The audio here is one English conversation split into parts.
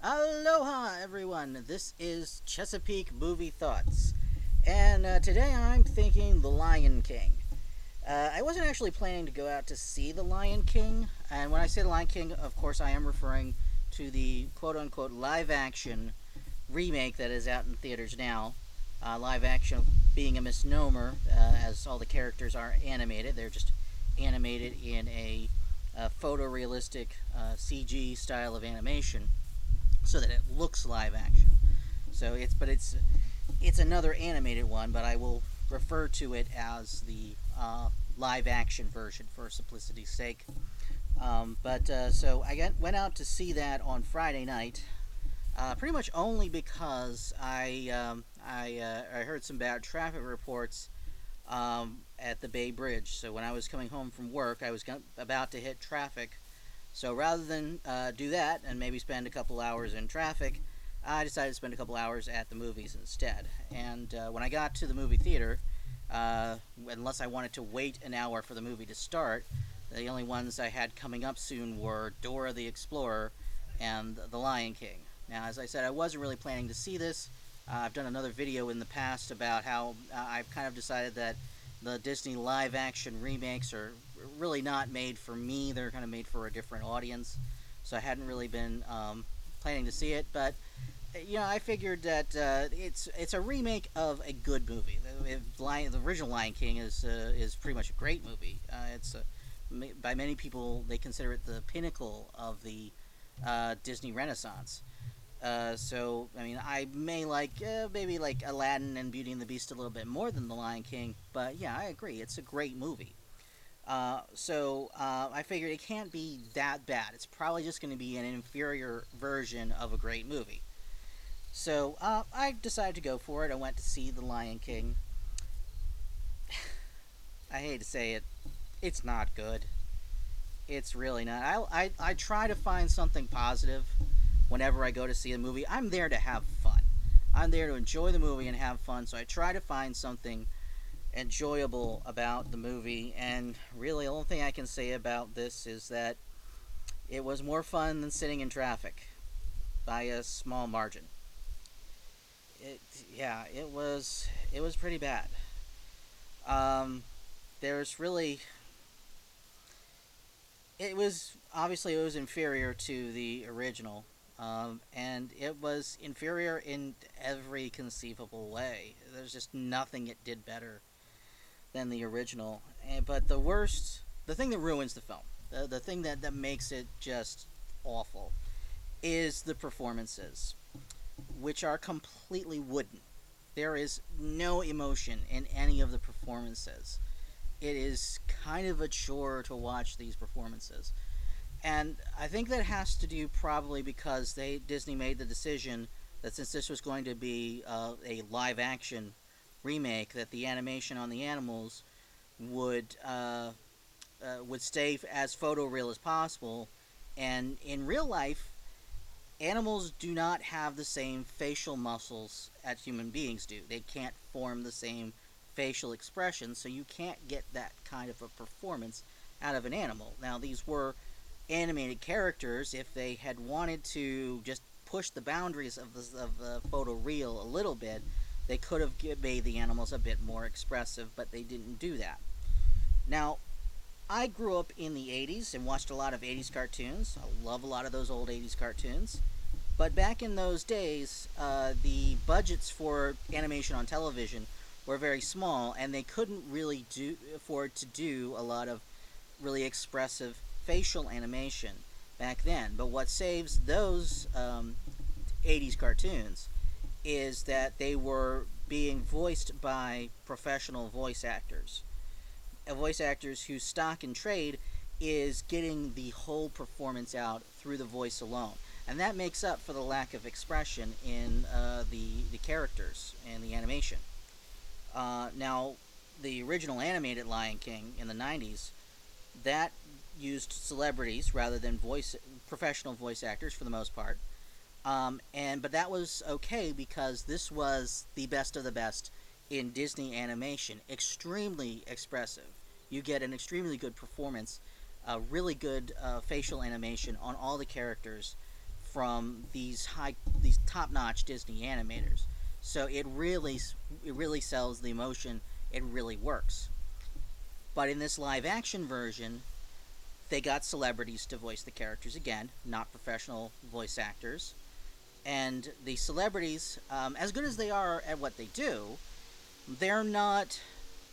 Aloha, everyone. This is Chesapeake Movie Thoughts, and today I'm thinking The Lion King. I wasn't actually planning to go out to see The Lion King, and when I say The Lion King, of course, I am referring to the quote-unquote live-action remake that is out in theaters now. Live action being a misnomer, as all the characters are animated. They're just animated in a photorealistic CG style of animation so that it looks live action. So it's another animated one, but I will refer to it as the live action version for simplicity's sake. So went out to see that on Friday night, pretty much only because I heard some bad traffic reports at the Bay Bridge. So when I was coming home from work, I was about to hit traffic. So rather than do that and maybe spend a couple hours in traffic, I decided to spend a couple hours at the movies instead. And when I got to the movie theater, unless I wanted to wait an hour for the movie to start, the only ones I had coming up soon were Dora the Explorer and The Lion King. Now, as I said, I wasn't really planning to see this. I've done another video in the past about how I've kind of decided that the Disney live action remakes are really not made for me. They're kind of made for a different audience. So I hadn't really been planning to see it, but I figured that it's a remake of a good movie. The original Lion King is pretty much a great movie. It's by many people they consider it the pinnacle of the Disney Renaissance. I may like maybe like Aladdin and Beauty and the Beast a little bit more than The Lion King, but yeah, I agree. It's a great movie. I figured it can't be that bad. It's probably just going to be an inferior version of a great movie. So I decided to go for it. I went to see The Lion King. I hate to say it, it's not good. It's really not. I try to find something positive whenever I go to see a movie. I'm there to have fun. I'm there to enjoy the movie and have fun. So I try to find something enjoyable about the movie. And really, the only thing I can say about this is that it was more fun than sitting in traffic by a small margin. It yeah, it was pretty bad. Um, there's really it was inferior to the original, and it was inferior in every conceivable way. There's just nothing it did better than the original. But the thing that ruins the film, the thing that makes it just awful, is the performances, which are completely wooden. There is no emotion in any of the performances. It is kind of a chore to watch these performances. And I think that has to do probably because Disney made the decision that since this was going to be a live action remake, that the animation on the animals would would stay as photoreal as possible. And in real life, animals do not have the same facial muscles as human beings do. They can't form the same facial expressions, so you can't get that kind of a performance out of an animal. Now, these were animated characters. If they had wanted to just push the boundaries of the photo real a little bit, they could have made the animals a bit more expressive, but they didn't do that. Now, I grew up in the 80s and watched a lot of 80s cartoons. I love a lot of those old 80s cartoons. But back in those days, the budgets for animation on television were very small, and they couldn't really afford to do a lot of really expressive facial animation back then. But what saves those 80s cartoons is that they were being voiced by professional voice actors. Voice actors whose stock and trade is getting the whole performance out through the voice alone. And that makes up for the lack of expression in the characters and the animation. Now, the original animated Lion King in the 90s, that used celebrities rather than professional voice actors for the most part. But that was okay because this was the best of the best in Disney animation. Extremely expressive. You get an extremely good performance, really good facial animation on all the characters from these top-notch Disney animators. So it really sells the emotion. It really works. But in this live action version, they got celebrities to voice the characters again, not professional voice actors. And the celebrities, as good as they are at what they do, they're not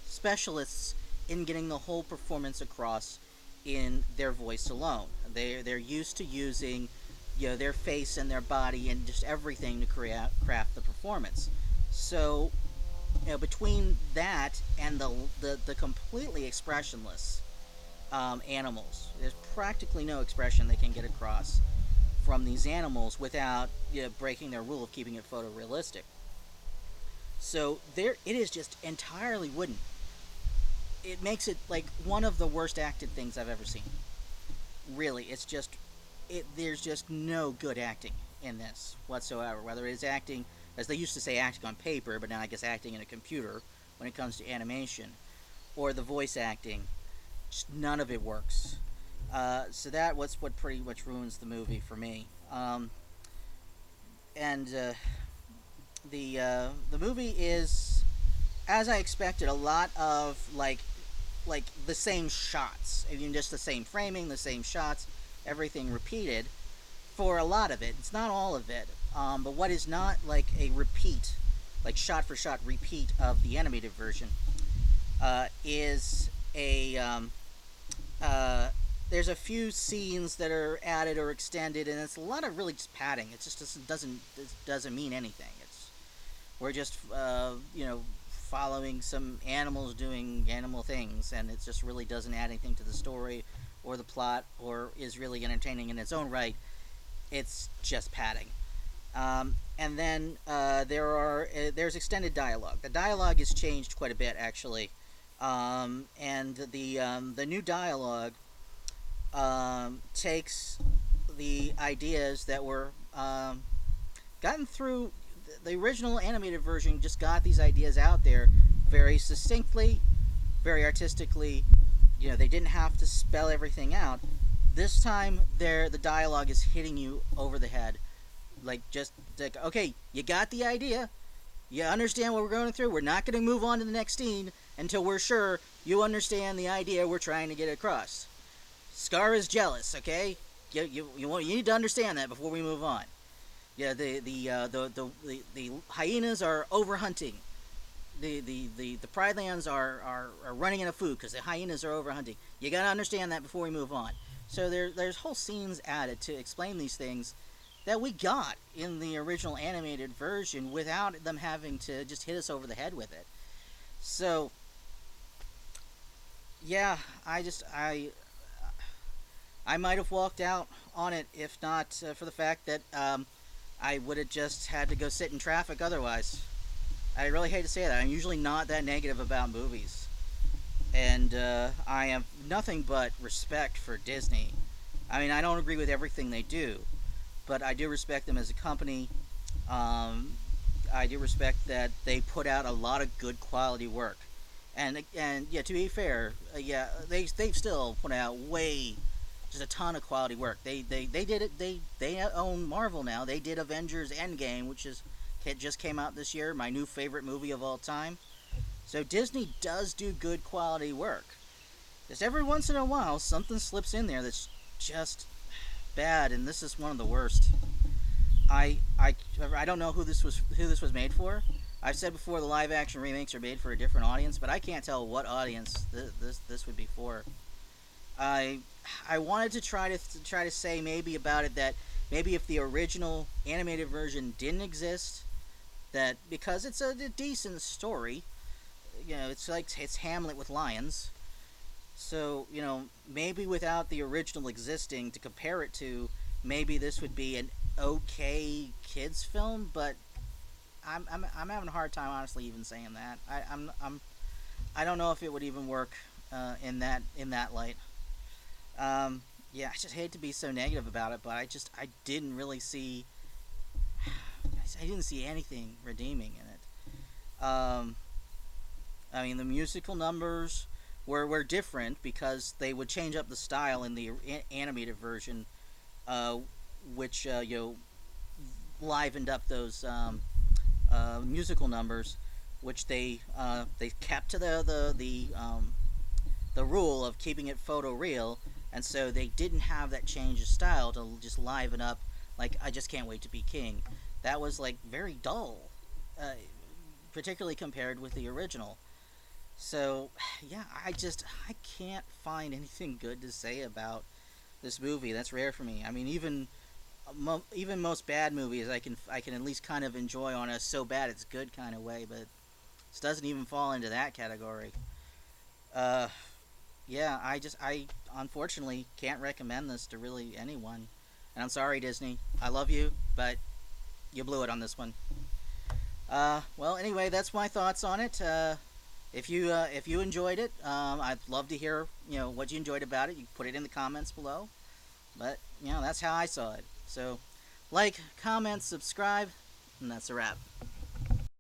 specialists in getting the whole performance across in their voice alone. They're used to using, their face and their body and just everything to craft the performance. So, between that and the completely expressionless animals, there's practically no expression they can get across from these animals without breaking their rule of keeping it photorealistic. So it is just entirely wooden. It makes it like one of the worst acted things I've ever seen. Really, it's just there's just no good acting in this whatsoever. Whether it's acting, as they used to say, acting on paper, but now I guess acting in a computer when it comes to animation, or the voice acting, just none of it works. So that was what pretty much ruins the movie for me. And the movie is, as I expected, a lot of like the same shots. I mean, just the same framing, the same shots, everything repeated for a lot of it. It's not all of it, but what is not like a repeat, like shot for shot repeat of the animated version, is a there's a few scenes that are added or extended, and it's a lot of really just padding. It just doesn't mean anything. We're just following some animals doing animal things, and it just really doesn't add anything to the story or the plot, or is really entertaining in its own right. It's just padding. And then there's extended dialogue. The dialogue has changed quite a bit, actually, and the new dialogue takes the ideas that were gotten through the original animated version. Just got these ideas out there very succinctly, very artistically. They didn't have to spell everything out. This time, the dialogue is hitting you over the head, like just like, okay, you got the idea, you understand what we're going through. We're not going to move on to the next scene until we're sure you understand the idea we're trying to get across. Scar is jealous, okay? You need to understand that before we move on. Yeah, the hyenas are overhunting. The Pride Lands are running out of food because the hyenas are overhunting. You gotta understand that before we move on. So there's whole scenes added to explain these things that we got in the original animated version without them having to just hit us over the head with it. So yeah, I might have walked out on it if not for the fact that I would have just had to go sit in traffic otherwise. I really hate to say that. I'm usually not that negative about movies. And I have nothing but respect for Disney. I mean, I don't agree with everything they do, but I do respect them as a company. I do respect that they put out a lot of good quality work. And yeah, to be fair, yeah, they've still put out just a ton of quality work. They did it. They own Marvel now. They did Avengers Endgame, which just came out this year. My new favorite movie of all time. So Disney does do good quality work. Just every once in a while, something slips in there that's just bad, and this is one of the worst. I don't know who this was made for. I've said before the live action remakes are made for a different audience, but I can't tell what audience this would be for. I I wanted to try to say maybe about it that maybe if the original animated version didn't exist, that because it's a decent story, it's like it's Hamlet with lions. So maybe without the original existing to compare it to, maybe this would be an okay kids film. But I'm having a hard time honestly even saying that. I don't know if it would even work in that light. Yeah, I just hate to be so negative about it, but I didn't really see I didn't see anything redeeming in it. I mean, the musical numbers were different because they would change up the style in the animated version, which livened up those musical numbers, which they kept to the rule of keeping it photo real, and so they didn't have that change of style to just liven up like I just can't wait to be king. That was like very dull, uh, particularly compared with the original. So yeah, I can't find anything good to say about this movie. That's rare for me. I mean, even most bad movies, I can at least kind of enjoy on a so bad it's good kind of way, but this doesn't even fall into that category. Uh, yeah, I unfortunately can't recommend this to really anyone, and I'm sorry, Disney. I love you, but you blew it on this one. Well, anyway, that's my thoughts on it. If you enjoyed it, I'd love to hear what you enjoyed about it. You can put it in the comments below. But that's how I saw it. So, like, comment, subscribe, and that's a wrap.